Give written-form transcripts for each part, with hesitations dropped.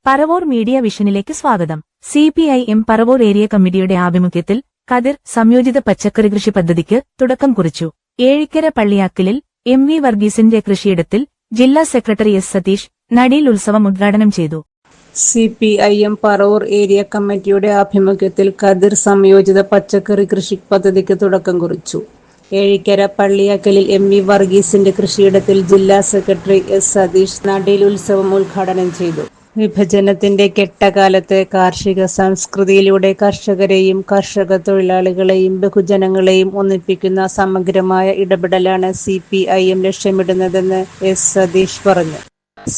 Paravur media വിഷനിലേക്ക് സ്വാഗതം. CPIM Paravur area കമ്മിറ്റിയുടെ ആഭിമുഖ്യത്തിൽ കതിർ സംയോജിത പച്ചക്കറി കൃഷി പദ്ധതിക്ക് തുടക്കം കുറിച്ചു. ഏഴിക്കര പള്ളിയാക്കലിൽ MV വർഗീസിന്റെ കൃഷിയിടത്തിൽ ജില്ലാ സെക്രട്ടറി S. സതീഷ് നടീൽ ഉത്സവം ഉദ്ഘാടനം ചെയ്തു. CPIM പറവൂർ ഏരിയ കമ്മിറ്റിയുടെ ആഭിമുഖ്യത്തിൽ കതിർ സംയോജിത പച്ചക്കറി കൃഷി പദ്ധതിക്ക് തുടക്കം കുറിച്ചു. ഏഴിക്കര പള്ളിയാക്കലിൽ MV വർഗീസിന്റെ കൃഷിയിടത്തിൽ ജില്ലാ സെക്രട്ടറി S. സതീഷ് നടീൽ ഉത്സവം ഉദ്ഘാടനം ചെയ്തു. വിഭജനത്തിന്റെ കെട്ടകാലത്ത് കാർഷിക സംസ്കൃതിയിലൂടെ കർഷകരെയും കർഷക തൊഴിലാളികളെയും ബഹുജനങ്ങളെയും ഒന്നിപ്പിക്കുന്ന സമഗ്രമായ ഇടപെടലാണ് CPIM ലക്ഷ്യമിടുന്നതെന്ന് S. സതീഷ് പറഞ്ഞു.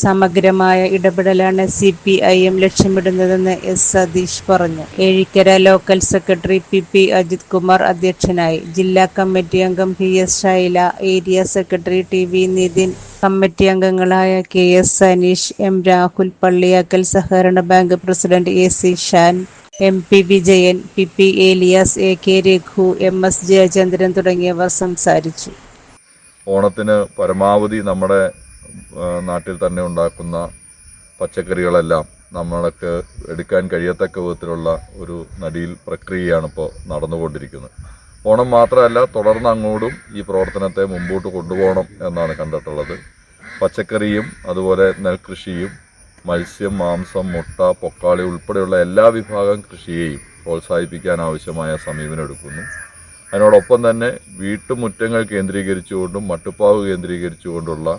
സമഗ്രമായ ഇടപെടലാണ് CPIM ലക്ഷ്യമിടുന്നതെന്ന് S. സതീഷ് പറഞ്ഞു. Ezhikkara local secretary PP Ajith Kumar അധ്യക്ഷനായി. ജില്ലാ കമ്മിറ്റി അംഗം PS Shaila, area secretary TV Nithin, committee അംഗങ്ങളായ KS സനീഷ്, M. രാഹുൽ, പള്ളിയാക്കൽ സഹകരണ bank president AC Shan, MP Vijayan, PP Elias, AK Raghu, MS Jayachandran തുടങ്ങിയവർ സംസാരിച്ചു. ഓണത്തിന് പരമാവധി നമ്മുടെ നാട്ടിൽ തന്നെ ഉണ്ടാക്കുന്ന പച്ചക്കറികളെല്ലാം നമ്മൾക്ക് എടുക്കാൻ കഴിയത്തക്ക വിധത്തിലുള്ള ഒരു നടീൽ പ്രക്രിയയാണ് ഇപ്പോൾ നടന്നുകൊണ്ടിരിക്കുന്നത്. ഓണം മാത്രമല്ല, തുടർന്ന് അങ്ങോട്ടും ഈ പ്രവർത്തനത്തെ മുമ്പോട്ട് കൊണ്ടുപോകണം എന്നാണ് കണ്ടിട്ടുള്ളത്. പച്ചക്കറിയും അതുപോലെ നെൽകൃഷിയും മത്സ്യം, മാംസം, മുട്ട, പൊക്കാളി ഉൾപ്പെടെയുള്ള എല്ലാ വിഭാഗം കൃഷിയെയും പ്രോത്സാഹിപ്പിക്കാൻ ആവശ്യമായ സമീപനം എടുക്കുന്നു. അതിനോടൊപ്പം തന്നെ വീട്ടുമുറ്റങ്ങൾ കേന്ദ്രീകരിച്ചുകൊണ്ടും മട്ടുപ്പാവ് കേന്ദ്രീകരിച്ചുകൊണ്ടുള്ള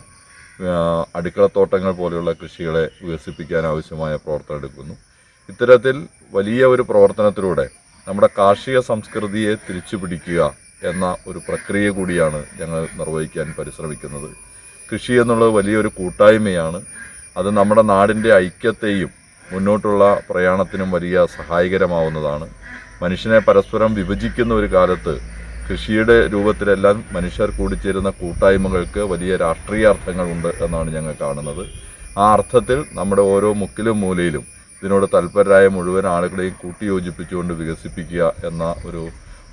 അടുക്കളത്തോട്ടങ്ങൾ പോലെയുള്ള കൃഷികളെ വികസിപ്പിക്കാൻ ആവശ്യമായ പ്രവർത്തനം എടുക്കുന്നു. ഇത്തരത്തിൽ വലിയ ഒരു പ്രവർത്തനത്തിലൂടെ നമ്മുടെ കാർഷിക സംസ്കൃതിയെ തിരിച്ചുപിടിക്കുക എന്ന ഒരു പ്രക്രിയ കൂടിയാണ് ഞങ്ങൾ നിർവഹിക്കാൻ പരിശ്രമിക്കുന്നത്. കൃഷി എന്നുള്ളത് വലിയൊരു കൂട്ടായ്മയാണ്. അത് നമ്മുടെ നാടിൻ്റെ ഐക്യത്തെയും മുന്നോട്ടുള്ള പ്രയാണത്തിനും വലിയ സഹായകരമാവുന്നതാണ്. മനുഷ്യനെ പരസ്പരം വിഭജിക്കുന്ന ഒരു കാലത്ത് കൃഷിയുടെ രൂപത്തിലെല്ലാം മനുഷ്യർ കൂടിച്ചേരുന്ന കൂട്ടായ്മകൾക്ക് വലിയ രാഷ്ട്രീയ അർത്ഥങ്ങളുണ്ട് എന്നാണ് ഞങ്ങൾ കാണുന്നത്. ആ അർത്ഥത്തിൽ നമ്മുടെ ഓരോ മുക്കിലും മൂലയിലും ഇതിനോട് തൽപരരായ മുഴുവൻ ആളുകളെയും കൂട്ടിയോജിപ്പിച്ചുകൊണ്ട് വികസിപ്പിക്കുക എന്ന ഒരു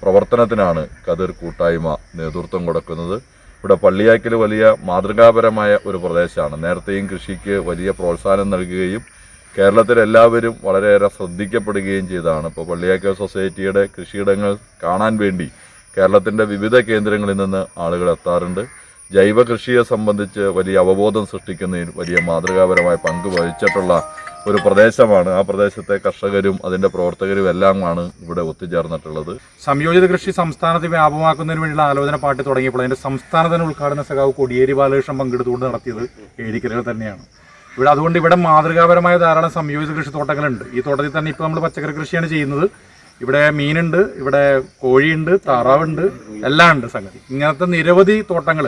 പ്രവർത്തനത്തിനാണ് കതിർ കൂട്ടായ്മ നേതൃത്വം കൊടുക്കുന്നത്. ഇവിടെ പള്ളിയാക്കൽ വലിയ മാതൃകാപരമായ ഒരു പ്രദേശമാണ്. നേരത്തെയും കൃഷിക്ക് വലിയ പ്രോത്സാഹനം നൽകുകയും കേരളത്തിലെല്ലാവരും വളരെയേറെ ശ്രദ്ധിക്കപ്പെടുകയും ചെയ്തതാണ്. ഇപ്പോൾ പള്ളിയാക്കൽ സൊസൈറ്റിയുടെ കൃഷിയിടങ്ങൾ കാണാൻ വേണ്ടി കേരളത്തിൻ്റെ വിവിധ കേന്ദ്രങ്ങളിൽ നിന്ന് ആളുകൾ എത്താറുണ്ട്. ജൈവ കൃഷിയെ സംബന്ധിച്ച് വലിയ അവബോധം സൃഷ്ടിക്കുന്നതിൽ വലിയ മാതൃകാപരമായ പങ്ക് വഹിച്ചിട്ടുള്ള ഒരു പ്രദേശമാണ്. ആ പ്രദേശത്തെ കർഷകരും അതിൻ്റെ പ്രവർത്തകരും എല്ലാമാണ് ഇവിടെ ഒത്തുചേർന്നിട്ടുള്ളത്. സംയോജിത കൃഷി സംസ്ഥാനത്ത് വ്യാപകമാക്കുന്നതിന് വേണ്ടിയുള്ള ആലോചന പാർട്ടി തുടങ്ങിയപ്പോൾ അതിൻ്റെ സംസ്ഥാനതല ഉദ്ഘാടന സഖാവ് കോടിയേരി ബാലകൃഷ്ണൻ പങ്കെടുത്തുകൊണ്ട് നടത്തിയത് ഏഴിക്കരയിൽ തന്നെയാണ്. അതുകൊണ്ട് ഇവിടെ മാതൃകാപരമായ ധാരാളം സംയോജിത കൃഷി തോട്ടങ്ങളുണ്ട്. ഈ തോട്ടത്തിൽ തന്നെ ഇപ്പോൾ നമ്മൾ പച്ചക്കറി കൃഷിയാണ് ചെയ്യുന്നത്. ഇവിടെ മീനുണ്ട്, ഇവിടെ കോഴിയുണ്ട്, താറാവുണ്ട്, എല്ലാം ഉണ്ട് സംഗതി. ഇങ്ങനത്തെ നിരവധി തോട്ടങ്ങൾ,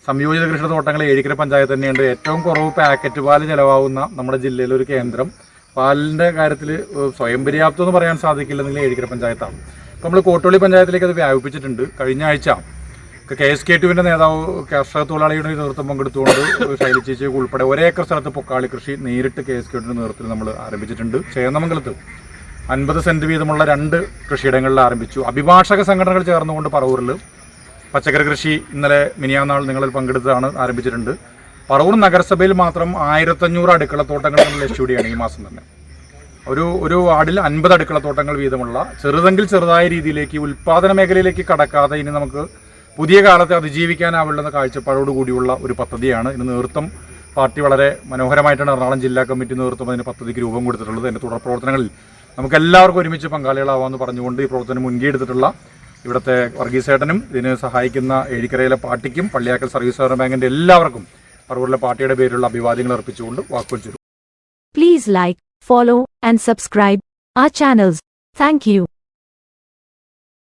സംയോജിത കൃഷി തോട്ടങ്ങൾ ഏഴിക്കര പഞ്ചായത്ത് തന്നെയുണ്ട്. ഏറ്റവും കുറവ് പാക്കറ്റ് പാല് ചിലവാകുന്ന നമ്മുടെ ജില്ലയിലെ ഒരു കേന്ദ്രം. പാലിൻ്റെ കാര്യത്തിൽ സ്വയം പര്യാപ്തം എന്ന് പറയാൻ സാധിക്കില്ലെന്നെങ്കിൽ ഏഴിക്കര പഞ്ചായത്താണ്. ഇപ്പോൾ നമ്മൾ കോട്ടോളി പഞ്ചായത്തിലേക്ക് അത് വ്യാപിപ്പിച്ചിട്ടുണ്ട്. കഴിഞ്ഞ ആഴ്ച KSK2വിൻ്റെ നേതാവ് കർഷക തൊഴിലാളിയുടെ നേതൃത്വം പങ്കെടുത്തുകൊണ്ട് ശൈലി ചേച്ചി ഉൾപ്പെടെ ഒരേക്കർ സ്ഥലത്ത് പൊക്കാളി കൃഷി നേരിട്ട് KSK2വിൻ്റെ നേതൃത്വത്തിൽ നമ്മൾ ആരംഭിച്ചിട്ടുണ്ട്. ചേന്നമംഗലത്ത് 50 സെന്റ് വീതമുള്ള 2 കൃഷിയിടങ്ങളിൽ ആരംഭിച്ചു. അഭിഭാഷക സംഘടനകൾ ചേർന്നുകൊണ്ട് പറവൂരിൽ പച്ചക്കറി കൃഷി ഇന്നലെ മിനിയാന്നാൾ നിങ്ങളിൽ പങ്കെടുത്താണ് ആരംഭിച്ചിട്ടുണ്ട്. പറവൂർ നഗരസഭയിൽ മാത്രം 1500 അടുക്കളത്തോട്ടങ്ങൾ നമ്മൾ ലക്ഷ്യമിടുകയാണ് ഈ മാസം തന്നെ. ഒരു വാർഡിൽ 50 അടുക്കളത്തോട്ടങ്ങൾ വീതമുള്ള ചെറുതെങ്കിൽ ചെറുതായ രീതിയിലേക്ക് ഉൽപ്പാദന മേഖലയിലേക്ക് കടക്കാതെ ഇനി നമുക്ക് പുതിയ കാലത്തെ അതിജീവിക്കാനാവുള്ള കാഴ്ചപ്പാടോടുകൂടിയുള്ള ഒരു പദ്ധതിയാണ്. ഇതിന് നേതൃത്വം പാർട്ടി വളരെ മനോഹരമായിട്ടാണ് എറണാകുളം ജില്ലാ കമ്മിറ്റി നേതൃത്വം അതിന് പദ്ധതിക്ക് രൂപം കൊടുത്തിട്ടുള്ളത്. അതിൻ്റെ തുടർ പ്രവർത്തനങ്ങളിൽ നമുക്കെല്ലാവർക്കും ഒരുമിച്ച് പങ്കാളികളാവാമെന്ന് പറഞ്ഞുകൊണ്ട് ഈ പ്രവർത്തനം മുൻകൈ എടുത്തിട്ടുള്ള ഇവിടുത്തെ വർഗീസേട്ടനും ഇതിന് സഹായിക്കുന്ന ഏഴിക്കരയിലെ പാർട്ടിക്കും പള്ളിയാക്കൽ സർവീസ് സഹകരണ ബാങ്കിന്റെ എല്ലാവർക്കും പറവൂരിലെ പാർട്ടിയുടെ പേരിലുള്ള അഭിവാദ്യങ്ങൾ അർപ്പിച്ചുകൊണ്ട് വാക്കുകൾ ചുരുക്കും. Please like, follow and subscribe our channels. Thank you.